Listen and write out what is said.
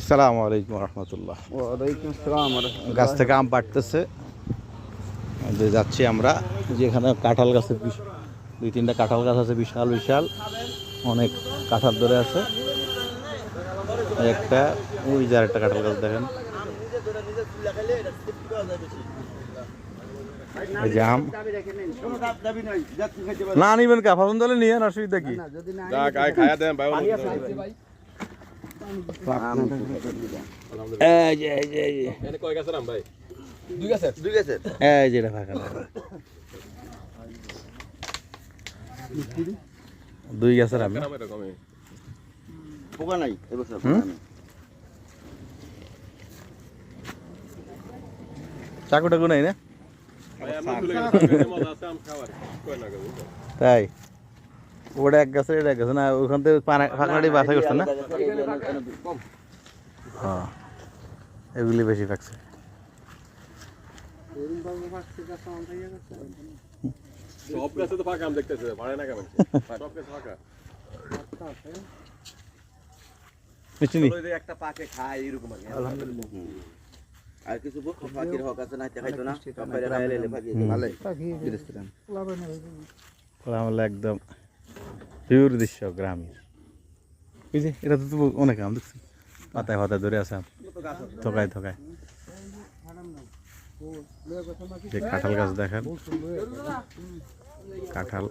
আসসালামু আলাইকুম রহমতুল্লাহ। ওয়ালাইকুম আসসালাম। গাছ থেকে আম পাড়তেছে, যে যাচ্ছি আমরা, যেখানে কাঁঠাল গাছের দুই তিনটা কাঁঠাল গাছ আছে, বিশাল বিশাল অনেক কাঁঠাল ধরে আছে। একটা ওই যে আরেকটা কাঁঠাল গাছ দেখেন, এই যে আম না নিবেন কা ফাউন দলে নিয়ে অসুবিধা কি? দুই গাছের আমি পোকা নাই এবছর। চাকু টাকু নাই না? তাই ওটা এক গাছের, এটা এক গাছে না, ওখান থেকে ফাঁকনাটি বাছাই করছে না? হ্যাঁ, এগুলি বেশি পাকছে। সব গাছে তো ফাঁকা আম দেখতেছে, পারে না কেমন? সব গাছে ফাঁকা। মিষ্টি একটা পাকে খায় এরকম আর কি। আলহামদুলিল্লাহ। আর কিছু ফাঁকির হক আছে না, দেখাইতো না, কাপাইরা খাইলে ফাঁকি ভালো দিছিলাম। আমলা একদম পিওর দৃশ্য গ্রামের। এই যে এটা তো অনেক আম দেখছি, পাতায় পাতায় ধরে আছে আম, থকায় থকায়। যে কাঁঠাল গাছ দেখেন, কাঁঠাল